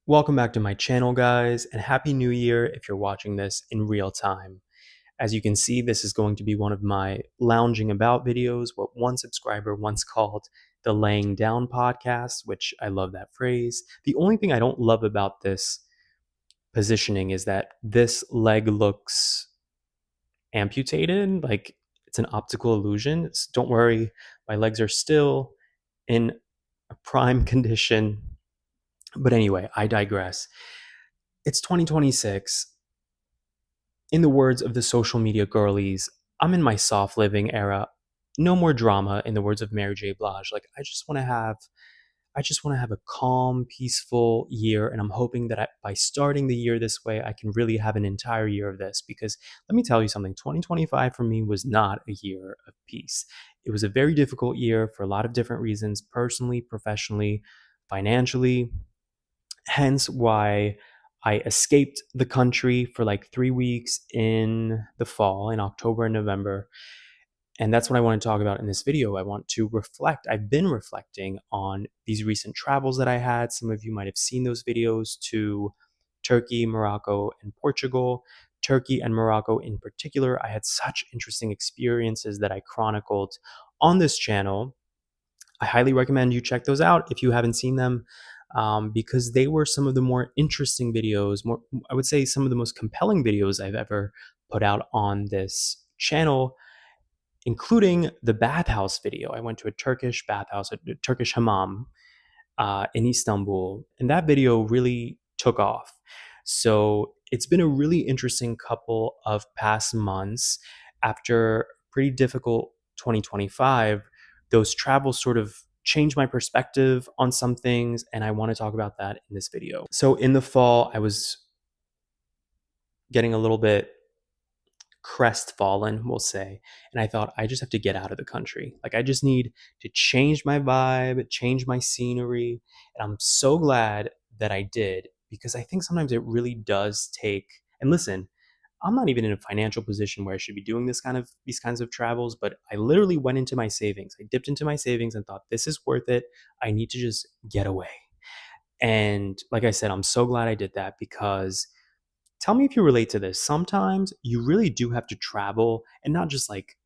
Welcome back to my channel, guys, and Happy New Year if you're watching this in real time. As you can see, this is going to be one of my lounging about videos, what one subscriber once called the laying down podcast, which I love that phrase. The only thing I don't love about this positioning is that this leg looks amputated, like it's an optical illusion. Don't worry, my legs are still in a prime condition. But anyway, I digress. It's 2026. In the words of the social media girlies, I'm in my soft living era. No more drama, in the words of Mary J. Blige. Like I just want to have a calm, peaceful year, and I'm hoping that by starting the year this way, I can really have an entire year of this. Because let me tell you something: 2025 for me was not a year of peace. It was a very difficult year for a lot of different reasons, personally, professionally, financially. Hence why I escaped the country for like 3 weeks in the fall, in October and November. And that's what I want to talk about in this video. I want to reflect. I've been reflecting on these recent travels that I had. Some of you might have seen those videos to Turkey, Morocco, and Portugal. Turkey and Morocco in particular, I had such interesting experiences that I chronicled on this channel. I highly recommend you check those out if you haven't seen them, because they were some of the more interesting videos, more, I would say some of the most compelling videos I've ever put out on this channel, including the bathhouse video. I went to a Turkish bathhouse, a Turkish hammam in Istanbul, and that video really took off. So it's been a really interesting couple of past months. After a pretty difficult 2025, those travels sort of changed my perspective on some things, and I want to talk about that in this video. So in the fall, I was getting a little bit crestfallen, we'll say. And I thought, I just have to get out of the country. Like, I just need to change my vibe, change my scenery. And I'm so glad that I did, because I think sometimes it really does take, and listen, I'm not even in a financial position where I should be doing these kinds of travels, but I literally went into my savings. I dipped into my savings and thought, this is worth it. I need to just get away. And like I said, I'm so glad I did that, because tell me if you relate to this. Sometimes you really do have to travel, and not just like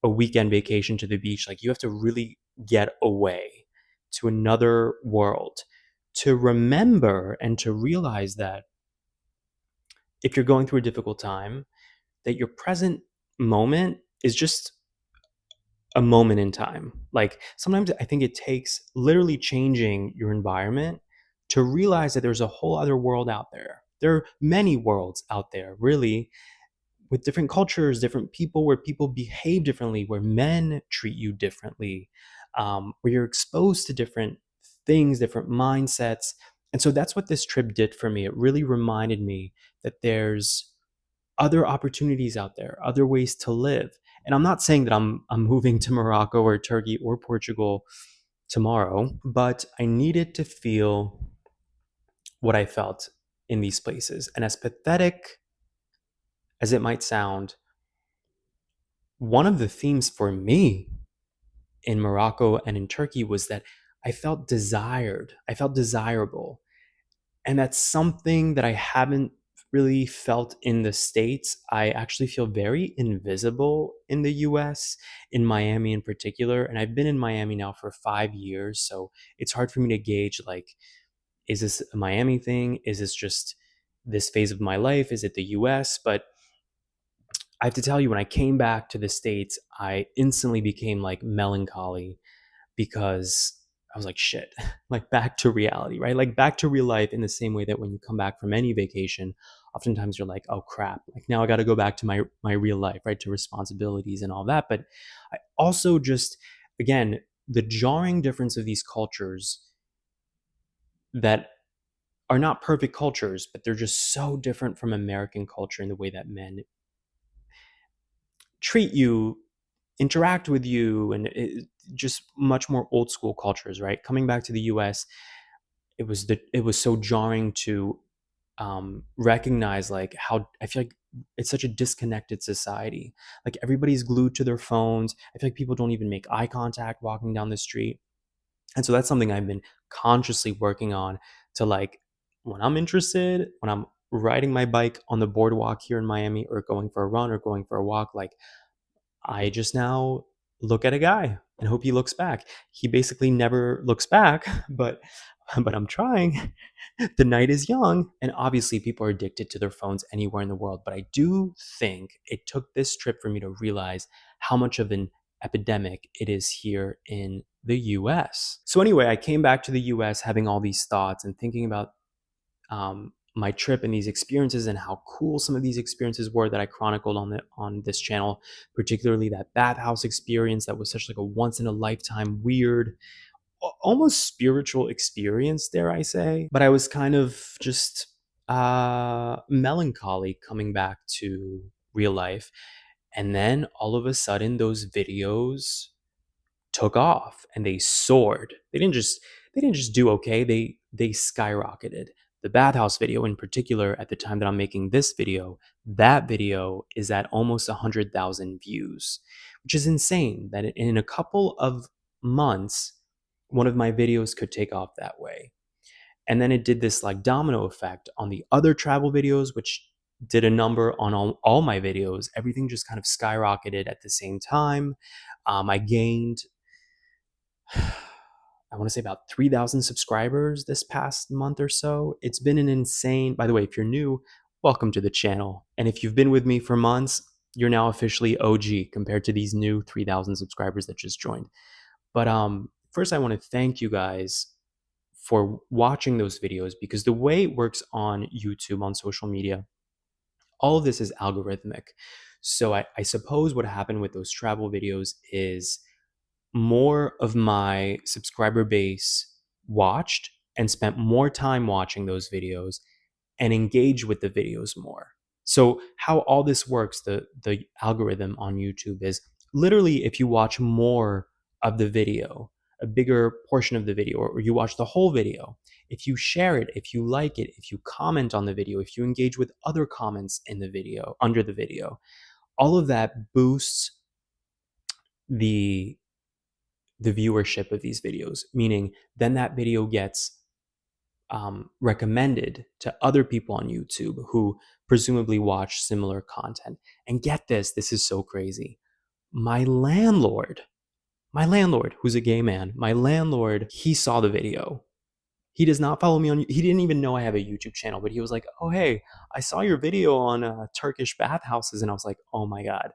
a weekend vacation to the beach. Like, you have to really get away to another world to remember and to realize that if you're going through a difficult time, that your present moment is just a moment in time. Like, sometimes I think it takes literally changing your environment to realize that there's a whole other world out there. There are many worlds out there, really, with different cultures, different people, where people behave differently, where men treat you differently, where you're exposed to different things, different mindsets. And so that's what this trip did for me. It really reminded me that there's other opportunities out there, other ways to live. And I'm not saying that I'm moving to Morocco or Turkey or Portugal tomorrow, but I needed to feel what I felt in these places. And as pathetic as it might sound, one of the themes for me in Morocco and in Turkey was that I felt desired. I felt desirable. And that's something that I haven't really felt in the States. I actually feel very invisible in the US, in Miami in particular. And I've been in Miami now for 5 years. So it's hard for me to gauge, like, is this a Miami thing? Is this just this phase of my life? Is it the US? But I have to tell you, when I came back to the States, I instantly became like melancholy, because I was like, shit, like back to reality, right? Like back to real life, in the same way that when you come back from any vacation, oftentimes you're like, oh crap, like now I got to go back to my real life, right? To responsibilities and all that. But I also just, again, the jarring difference of these cultures that are not perfect cultures, but they're just so different from American culture in the way that men treat you, interact with you, and just much more old school cultures, right? Coming back to the US, it was so jarring to recognize like how I feel like it's such a disconnected society. Like, everybody's glued to their phones. I feel like people don't even make eye contact walking down the street. And so that's something I've been consciously working on, to like when I'm interested, when I'm riding my bike on the boardwalk here in Miami or going for a run or going for a walk, like I just now look at a guy and hope he looks back. He basically never looks back, but I'm trying. The night is young, and obviously people are addicted to their phones anywhere in the world, but I do think it took this trip for me to realize how much of an epidemic it is here in the US. So anyway, I came back to the US having all these thoughts and thinking about my trip and these experiences and how cool some of these experiences were that I chronicled on this channel, particularly that bathhouse experience that was such like a once in a lifetime weird, almost spiritual experience, dare I say. But I was kind of just melancholy coming back to real life, and then all of a sudden those videos took off and they soared. They didn't just do okay. They skyrocketed. The bathhouse video in particular, at the time that I'm making this video, that video is at almost 100,000 views, which is insane that in a couple of months one of my videos could take off that way. And then it did this like domino effect on the other travel videos, which did a number on all my videos. Everything just kind of skyrocketed at the same time. I gained, I want to say, about 3,000 subscribers this past month or so. It's been an insane, by the way, if you're new, welcome to the channel. And if you've been with me for months, you're now officially OG compared to these new 3,000 subscribers that just joined. But first, I want to thank you guys for watching those videos, because the way it works on YouTube, on social media, all of this is algorithmic. So I suppose what happened with those travel videos is more of my subscriber base watched and spent more time watching those videos and engage with the videos more. So how all this works, the algorithm on YouTube is literally if you watch more of the video, a bigger portion of the video, or you watch the whole video, if you share it, if you like it, if you comment on the video, if you engage with other comments in the video, under the video, all of that boosts the the viewership of these videos, meaning then that video gets recommended to other people on YouTube who presumably watch similar content. And get this, this is so crazy. My landlord, who's a gay man, my landlord, he saw the video. He does not follow me on, he didn't even know I have a YouTube channel, but he was like, oh, hey, I saw your video on Turkish bathhouses. And I was like, oh my God,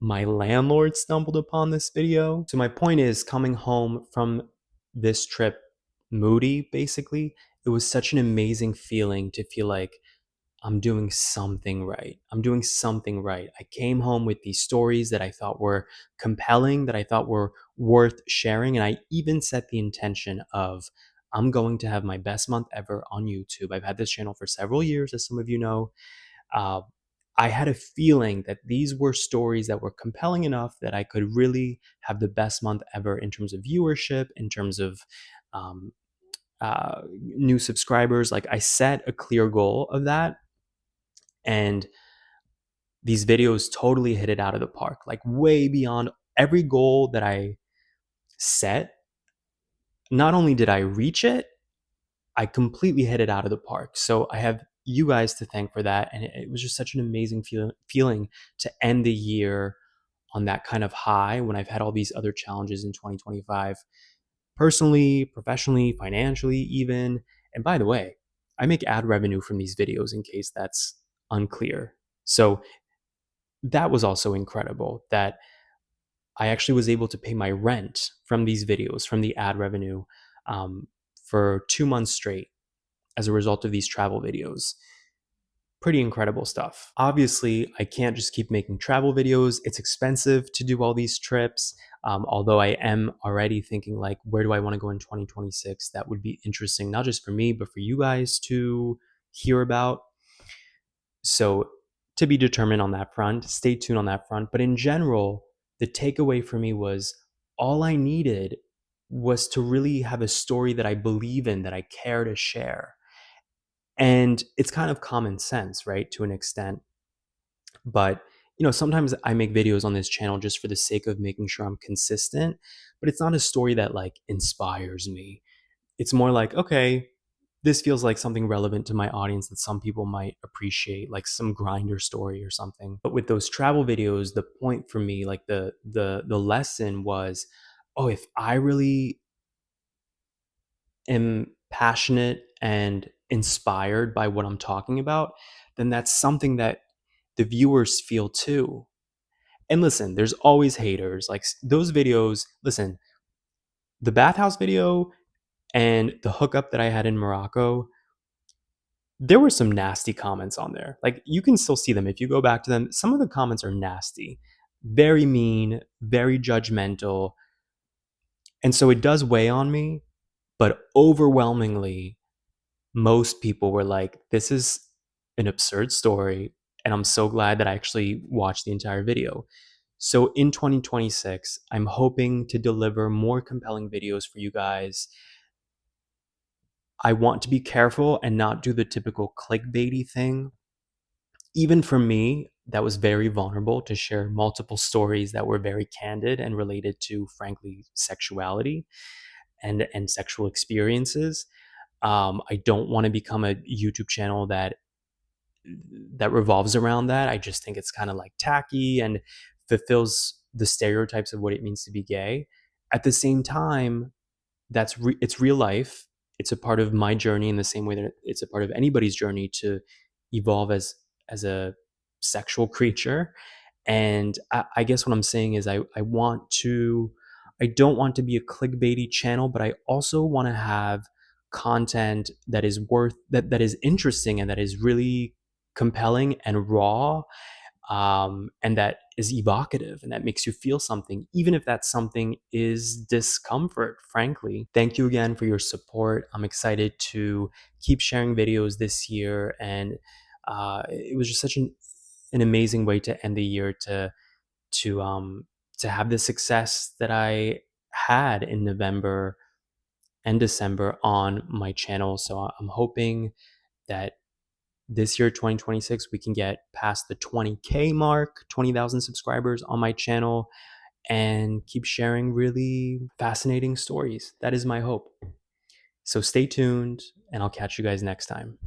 my landlord stumbled upon this video. So my point is, coming home from this trip moody, basically, it was such an amazing feeling to feel like I'm doing something right. I'm doing something right. I came home with these stories that I thought were compelling, that I thought were worth sharing. And I even set the intention of, I'm going to have my best month ever on YouTube. I've had this channel for several years, as some of you know. uh, I had a feeling that these were stories that were compelling enough that I could really have the best month ever in terms of viewership, in terms of um, new subscribers. Like, I set a clear goal of that, and these videos totally hit it out of the park, like way beyond every goal that I set. Not only did I reach it, I completely hit it out of the park. So I have you guys to thank for that. And it was just such an amazing feeling to end the year on that kind of high when I've had all these other challenges in 2025, personally, professionally, financially, even. And by the way, I make ad revenue from these videos, in case that's unclear. So that was also incredible that I actually was able to pay my rent from these videos, from the ad revenue, um, for 2 months straight as a result of these travel videos. Pretty incredible stuff. Obviously, I can't just keep making travel videos. It's expensive to do all these trips. Although I am already thinking, like, where do I want to go in 2026? That would be interesting, not just for me, but for you guys to hear about. So, to be determined on that front, stay tuned on that front. But in general, the takeaway for me was all I needed was to really have a story that I believe in, that I care to share. And it's kind of common sense, right, to an extent. But, sometimes I make videos on this channel just for the sake of making sure I'm consistent, but it's not a story that like inspires me. It's more like, okay, this feels like something relevant to my audience that some people might appreciate, like some grinder story or something. But with those travel videos, the point for me, like the lesson was, oh, if I really am passionate and inspired by what I'm talking about, then that's something that the viewers feel too. And listen, there's always haters. Like those videos, listen, the bathhouse video and the hookup that I had in Morocco, there were some nasty comments on there. Like you can still see them if you go back to them. Some of the comments are nasty, very mean, very judgmental. And so it does weigh on me, but overwhelmingly, most people were like, this is an absurd story. And I'm so glad that I actually watched the entire video. So in 2026, I'm hoping to deliver more compelling videos for you guys. I want to be careful and not do the typical clickbaity thing. Even for me, that was very vulnerable to share multiple stories that were very candid and related to, frankly, sexuality and sexual experiences. I don't want to become a YouTube channel that revolves around that. I just think it's kind of like tacky and fulfills the stereotypes of what it means to be gay. At the same time, it's real life. It's a part of my journey in the same way that it's a part of anybody's journey to evolve as a sexual creature. And I guess what I'm saying is I don't want to be a clickbaity channel, but I also want to have content that is that is interesting and that is really compelling and raw, and that is evocative and that makes you feel something, even if that something is discomfort, frankly. Thank you again for your support. I'm excited to keep sharing videos this year. And it was just such an amazing way to end the year to um, to have the success that I had in November and December on my channel. So I'm hoping that this year 2026 we can get past the 20K mark, 20,000 subscribers on my channel, and keep sharing really fascinating stories. That is my hope. So stay tuned, and I'll catch you guys next time.